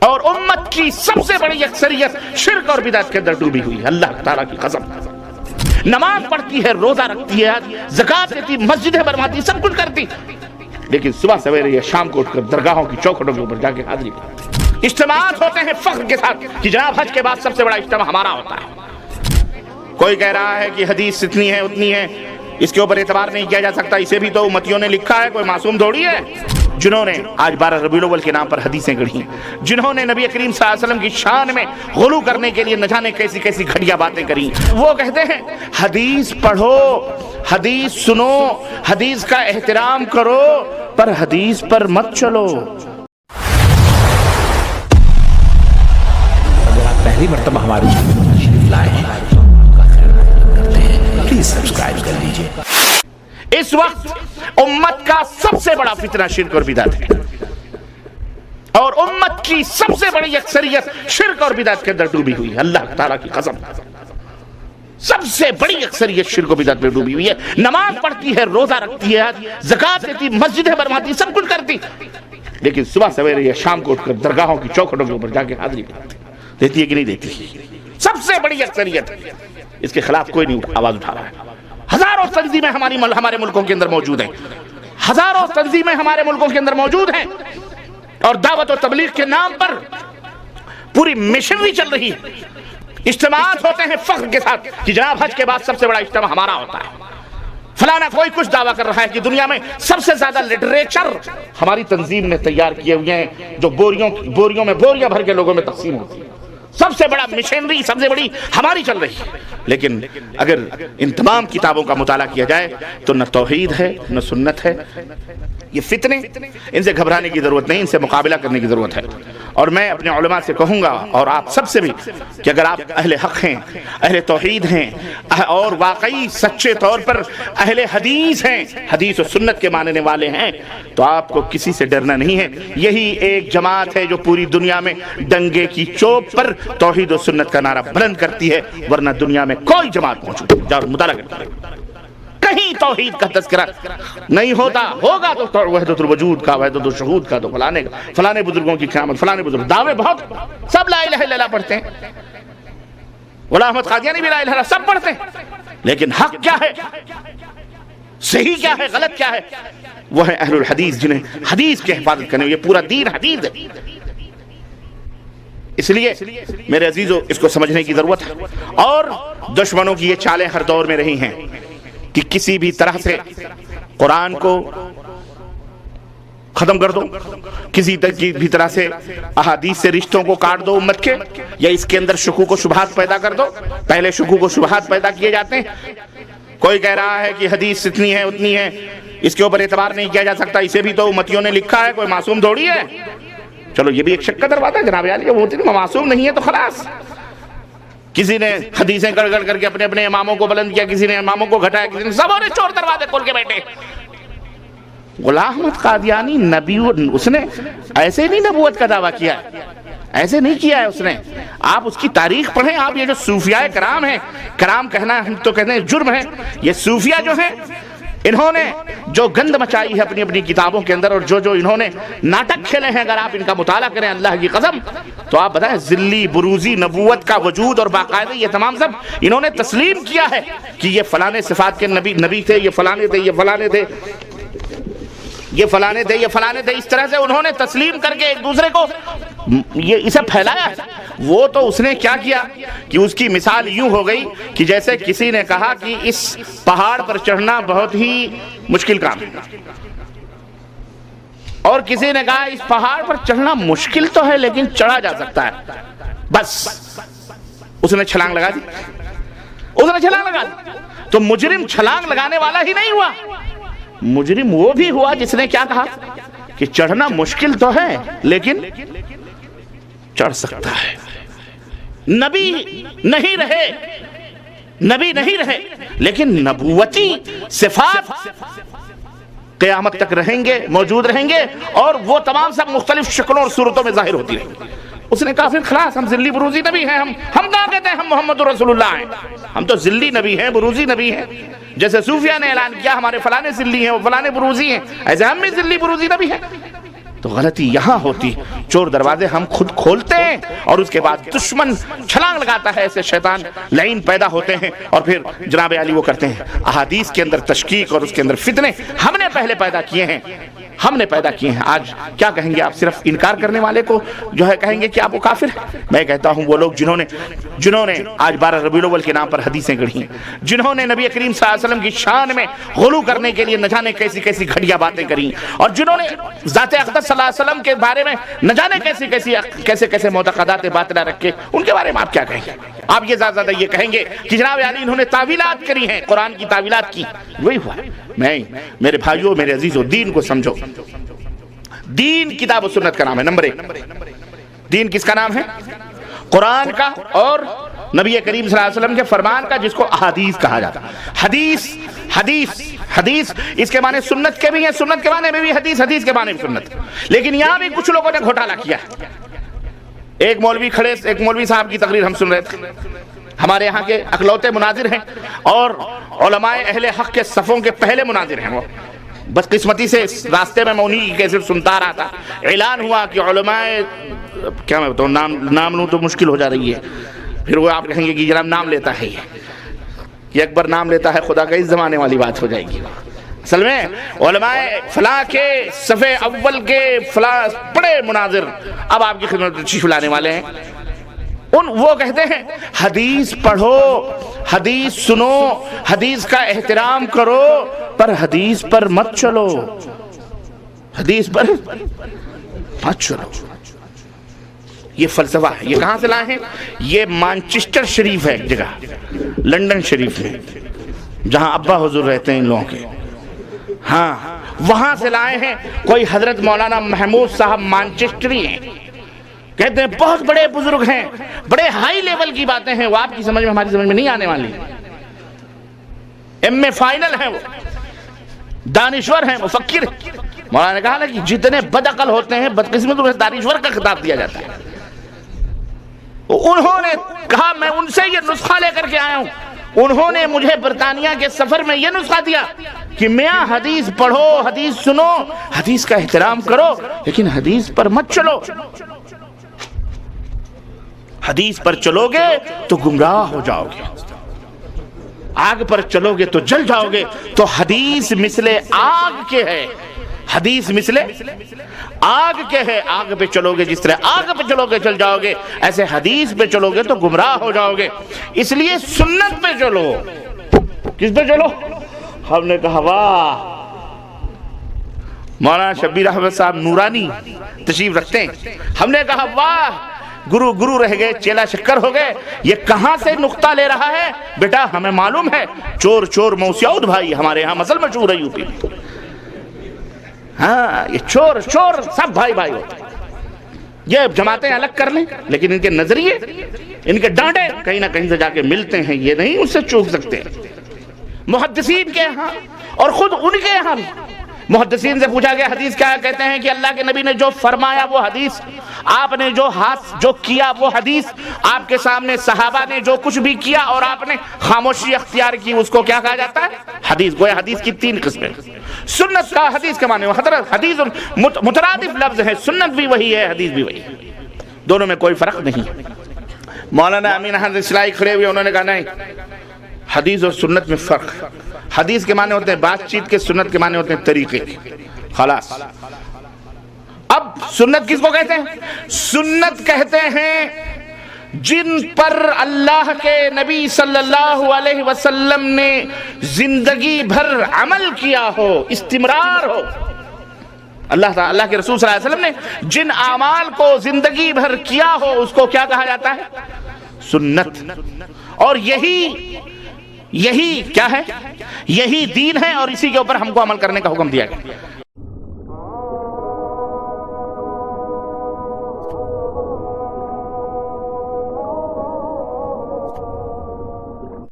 اور امت کی سب سے بڑی اکثریت شرک اور بدعت کے اندر ڈوبی ہوئی ہے، اللہ تعالیٰ کی قسم۔ نماز پڑھتی ہے، روزہ رکھتی ہے، زکوٰۃ دیتی، مسجدیں بنواتی، سب کچھ کرتی، لیکن صبح سویرے یا شام کو اٹھ کر درگاہوں کی چوکھٹوں کے اوپر جا کے حاضری کرتی۔ اجتماعات ہوتے ہیں فخر کے ساتھ کہ جناب حج کے بعد سب سے بڑا اجتماع ہمارا ہوتا ہے۔ کوئی کہہ رہا ہے کہ حدیث اتنی ہے اتنی ہے، اس کے اوپر اعتبار نہیں کیا جا سکتا، اسے بھی تو امتیوں نے لکھا ہے، کوئی معصوم تھوڑی ہے۔ جنہوں نے آج 12 ربیع الاول کے نام پر حدیثیں گڑھی، جنہوں نے نبی کریم صلی اللہ علیہ وسلم کی شان میں غلو کرنے کے لیے نہ جانے کیسی کیسی گھٹیا باتیں کری، وہ کہتے ہیں حدیث پڑھو، حدیث سنو، حدیث کا احترام کرو، پر حدیث پر مت چلو۔ اگر آپ پہلی مرتبہ ہمارے چینل پر تشریف لائے ہیں پلیز سبسکرائب کر لیجئے۔ اس وقت امت کا سب سے بڑا فتنہ شرک اور بدعت ہے، اور امت کی سب سے بڑی اکثریت شرک اور بدعت کے اندر ڈوبی ہوئی ہے، اللہ تعالیٰ کی قسم۔ سب سے بڑی اکثریت شرک و بدعت میں ڈوبی ہوئی ہے، نماز پڑھتی ہے، روزہ رکھتی ہے، زکوٰۃ دیتی، مسجدیں بنواتی، سب کچھ کرتی، لیکن صبح سویرے یا شام کو اٹھ کر درگاہوں کی چوکھٹوں کے اوپر جا کے حاضری کرتی۔ دیتی ہے کہ نہیں دیتی؟ سب سے بڑی اکثریت، اس کے خلاف کوئی نہیں آواز اٹھا رہا ہے۔ ہزاروں تنظیمیں ہمارے ملکوں کے اندر موجود ہیں، ہزاروں تنظیمیں ہمارے ملکوں کے اندر موجود ہیں، اور دعوت و تبلیغ کے نام پر پوری مشنری چل رہی ہے۔ اجتماعات ہوتے ہیں فخر کے ساتھ کہ جناب حج کے بعد سب سے بڑا اجتماع ہمارا ہوتا ہے۔ فلانا کوئی کچھ دعویٰ کر رہا ہے کہ دنیا میں سب سے زیادہ لٹریچر ہماری تنظیم نے تیار کیے ہوئے ہیں، جو بوریوں میں بوریاں بھر کے لوگوں میں تقسیم ہوتی ہے۔ سب سے بڑا مشنری، سب سے بڑی ہماری چل رہی ہے، لیکن اگر ان تمام کتابوں کا مطالعہ کیا جائے تو نہ توحید ہے نہ سنت ہے۔ یہ فتنے، ان سے گھبرانے کی ضرورت نہیں، ان سے مقابلہ کرنے کی ضرورت ہے۔ اور میں اپنے علماء سے کہوں گا، اور آپ سب سے بھی، کہ اگر آپ اہل حق ہیں، اہل توحید ہیں، اور واقعی سچے طور پر اہل حدیث ہیں، حدیث و سنت کے ماننے والے ہیں، تو آپ کو کسی سے ڈرنا نہیں ہے۔ یہی ایک جماعت ہے جو پوری دنیا میں ڈنگے کی چوب پر توحید و سنت کا نعرہ بلند کرتی ہے، ورنہ دنیا میں کوئی جماعت موجود نہیں۔ جاؤ مطالعہ کرتے ہیں، کہیں توحید کا تذکرہ نہیں ہوتا، ہوگا تو وحدت الوجود کا، وحدت الشہود کا، تو فلانے بزرگوں کی قیامت، فلانے بزرگ، دعوے بہت، سب لا الہ الا اللہ پڑھتے ہیں، غلام احمد قادیانی بھی لا الہ الا اللہ سب پڑھتے ہیں، لیکن حق کیا ہے، صحیح کیا ہے، غلط کیا ہے؟ وہ ہے اہل الحدیث، جنہیں حدیث کی حفاظت کرنے، یہ پورا دین حدیث ہے۔ اس لیے میرے عزیزو، اس کو سمجھنے کی ضرورت ہے۔ اور دشمنوں کی یہ چالیں ہر دور میں رہی ہیں کہ کسی بھی طرح سے قرآن کو ختم کر دو، کسی بھی طرح سے احادیث سے رشتوں کو کاٹ دو امت کے، یا اس کے اندر شکوک و شبہات پیدا کر دو۔ پہلے شکوک و شبہات پیدا کیے جاتے ہیں، کوئی کہہ رہا ہے کہ حدیث اتنی ہے اتنی ہے، اس کے اوپر اعتبار نہیں کیا جا سکتا، اسے بھی تو امتیوں نے لکھا ہے، کوئی معصوم تھوڑی ہے۔ چلو یہ بھی ایک شک کا دروازہ ہے جناب عالی، وہ معصوم نہیں ہے تو خلاص۔ کسی نے حدیثیں گڑ گڑ کر کے اپنے اپنے اماموں کو بلند کیا، کسی نے اماموں کو گھٹایا، کسی نے، سب نے چور دروازے کھول کے بیٹھے۔ غلام احمد قادیانی نبی، اس نے ایسے نہیں نبوت کا دعویٰ کیا ہے، ایسے نہیں کیا ہے اس نے۔ آپ اس کی تاریخ پڑھیں، آپ یہ جو صوفیاء کرام ہیں، کرام کہنا ہم تو کہتے ہیں جرم ہے، یہ صوفیاء جو ہیں، انہوں نے جو گند مچائی ہے اپنی اپنی کتابوں کے اندر، اور جو انہوں نے ناٹک کھیلے ہیں، اگر آپ ان کا مطالعہ کریں اللہ کی قسم، تو آپ بتائیں ذلی بروزی نبوت کا وجود اور باقاعدہ یہ تمام سب انہوں نے تسلیم کیا ہے کہ یہ فلانے صفات کے نبی تھے، یہ فلانے تھے، یہ فلانے تھے، یہ فلانے تھے، یہ فلانے تھے، اس طرح سے انہوں نے تسلیم کر کے ایک دوسرے کو یہ اسے پھیلایا۔ وہ تو اس نے کیا کیا کہ اس کی مثال یوں ہو گئی کہ جیسے کسی نے کہا کہ اس پہاڑ پر چڑھنا بہت ہی مشکل کام ہے، اور کسی نے کہا اس پہاڑ پر چڑھنا مشکل تو ہے لیکن چڑھا جا سکتا ہے، بس اس نے چھلانگ لگا دی، اس نے چھلانگ لگا دی۔ تو مجرم چھلانگ لگانے والا ہی نہیں ہوا، مجرم وہ بھی ہوا جس نے کیا کہا کہ چڑھنا مشکل تو ہے لیکن چڑھ سکتا ہے۔ نبی نہیں رہے لیکن نبوتی صفات قیامت تک رہیں گے، موجود رہیں گے، اور وہ تمام سب مختلف شکلوں اور صورتوں میں ظاہر ہوتی رہیں گی۔ اس نے کہا پھر خلاص، ہم ذلی بروزی نبی ہیں، ہم کہاں کہتے ہیں ہم محمد رسول اللہ ہیں، ہم تو ذلی نبی ہیں، بروزی نبی ہیں۔ جیسے صوفیاء نے اعلان کیا ہمارے فلانے ذلی ہیں، وہ فلانے بروزی ہیں، ایسے ہم بھی ذلی بروزی نبی ہیں۔ تو غلطی یہاں ہوتی، چور دروازے ہم خود کھولتے ہیں اور اس کے بعد دشمن چھلانگ لگاتا ہے، ایسے شیطان لعین پیدا ہوتے ہیں اور پھر جناب علی وہ کرتے ہیں۔ احادیث کے اندر تشکیک اور اس کے اندر فتنے ہم نے پہلے پیدا کیے ہیں، ہم نے پیدا کیے ہیں۔ آج کیا کہیں گے آپ؟ صرف انکار کرنے والے کو جو ہے کہیں گے کہ آپ وہ کافر ہیں۔ میں کہتا ہوں وہ لوگ جنہوں نے آج 12 ربیع الاول کے نام پر حدیثیں گڑھی ہیں، جنہوں نے نبی کریم صلی اللہ علیہ وسلم کی شان میں غلو کرنے کے لیے نہ جانے کیسی کیسی گھٹیا باتیں کری، اور جنہوں نے ذات اقدس صلی اللہ علیہ وسلم کے بارے میں نہ جانے کیسے معتقدات باطلہ رکھے، ان کے بارے میں آپ کیا کہیں گے؟ آپ یہ زیادہ یہ کہیں گے کہ جناب علی انہوں نے تعویلات کری ہیں، قرآن کی تعویلات کی۔ وہی ہوا۔ میں میرے بھائیوں، میرے عزیزوں، دین کو سمجھو۔ دین کتاب و سنت کا نام ہے، نمبر 1۔ دین کس کا نام ہے؟ قرآن کا اور نبی کریم صلی اللہ علیہ وسلم کے فرمان کا، جس کو احادیث کہا جاتا ہے۔ حدیث اس کے معنی سنت کے بھی ہیں، سنت کے معنی میں بھی حدیث، حدیث کے معنی بھی سنت۔ لیکن یہاں بھی کچھ لوگوں نے گھوٹالہ کیا۔ ایک مولوی صاحب کی تقریر ہم سن رہے تھے، ہمارے یہاں کے اکلوتے مناظر ہیں اور علماء اہل حق کے صفوں کے پہلے مناظر ہیں۔ وہ بدقسمتی سے اس راستے میں انہی کی کیسے سنتا رہا تھا، اعلان ہوا کہ علماء، کیا میں بتاؤں، نام لوں تو مشکل ہو جا رہی ہے، پھر وہ آپ کہیں گے کہ جناب نام لیتا ہے یہ اکبر نام لیتا ہے خدا کا، اس زمانے والی بات ہو جائے گی۔ اصل میں علماء فلاں کے صفحے اول کے فلاں بڑے مناظر اب آپ کی خدمت میں تشریف لانے والے ہیں۔ وہ کہتے ہیں حدیث پڑھو، حدیث سنو، حدیث کا احترام کرو، پر حدیث پر مت چلو، حدیث پر مت چلو۔ یہ فلسفہ ہے۔ یہ کہاں سے لائے ہیں؟ یہ مانچسٹر شریف ہے ایک جگہ، لندن شریف میں، جہاں ابا حضور رہتے ہیں ان لوگوں کے، ہاں وہاں سے لائے ہیں۔ کوئی حضرت مولانا محمود صاحب مانچسٹری ہیں، کہتے ہیں بہت بڑے بزرگ ہیں، بڑے ہائی لیول کی باتیں ہیں، وہ آپ کی سمجھ میں ہماری سمجھ میں نہیں آنے والی۔ ایم اے فائنل ہیں، وہ دانشور ہیں، مفکر ہیں۔ مولانا نے کہا نا کہ جتنے بدعقل ہوتے ہیں بدقسمت انہیں دانشور کا خطاب دیا جاتا ہے۔ انہوں نے کہا میں ان سے یہ نسخہ لے کر کے آیا ہوں، انہوں نے مجھے برطانیہ کے سفر میں یہ نسخہ دیا کہ میاں حدیث پڑھو، حدیث سنو، حدیث کا احترام کرو، لیکن حدیث پر مت چلو۔ حدیث پر چلو گے تو گمراہ ہو جاؤ گے، آگ پر چلو گے تو جل جاؤ گے۔ تو حدیث مثل آگ کے ہے، حدیث مثل آگ کے ہے، آگ پہ چلو گے، جس طرح آگ پہ چلو گے جل جاؤ گے، ایسے حدیث پہ چلو گے تو گمراہ ہو جاؤ گے۔ اس لیے سنت پہ چلو۔ کس پہ چلو؟ ہم نے کہا واہ، مولانا شبیر احمد صاحب نورانی تشریف رکھتے ہیں، ہم نے کہا واہ، گرو رہ گئے، چیلا شکر ہو گئے، یہ کہاں سے نقطہ لے رہا ہے؟ بیٹا ہمیں معلوم ہے، چور موسیعود بھائی ہمارے ہاں مسل مشہور ہے یوپی میں، ہاں یہ چور سب بھائی ہوتے ہیں۔ یہ جماعتیں الگ کر لیں، لیکن ان کے نظریے، ان کے ڈانٹے کہیں نہ کہیں سے جا کے ملتے ہیں، یہ نہیں اس سے چوک سکتے۔ محدثین کے ہاں اور خود ان کے یہاں محدثین سے پوچھا گیا حدیث کیا کہتے ہیں کہ اللہ کے نبی نے جو فرمایا وہ حدیث، آپ نے جو ہاتھ جو کیا وہ حدیث، آپ کے سامنے صحابہ نے جو کچھ بھی کیا اور آپ نے خاموشی اختیار کی، اس کو کیا کہا جاتا ہے؟ حدیث۔ گویا حدیث کی 3 قسمیں، سنت کا حدیث کے معنی حدیث مترادف لفظ ہے، سنت بھی وہی ہے، حدیث بھی وہی ہے، دونوں میں کوئی فرق نہیں۔ مولانا امین احمد اسلائی کھڑے ہوئے، انہوں نے کہا نہیں، حدیث اور سنت میں فرق۔ حدیث کے معنی ہوتے ہیں بات چیت کے، سنت کے معنی ہوتے ہیں طریقے کے، خلاص۔ اب سنت کس کو کہتے ہیں؟ سنت کہتے ہیں جن پر اللہ کے نبی صلی اللہ علیہ وسلم نے زندگی بھر عمل کیا ہو، استمرار ہو۔ اللہ کے رسول صلی اللہ علیہ وسلم نے جن اعمال کو زندگی بھر کیا ہو، اس کو کیا کہا جاتا ہے؟ سنت۔ اور یہی کیا ہے؟ یہی دین ہے، اور اسی کے اوپر ہم کو عمل کرنے کا حکم دیا گیا۔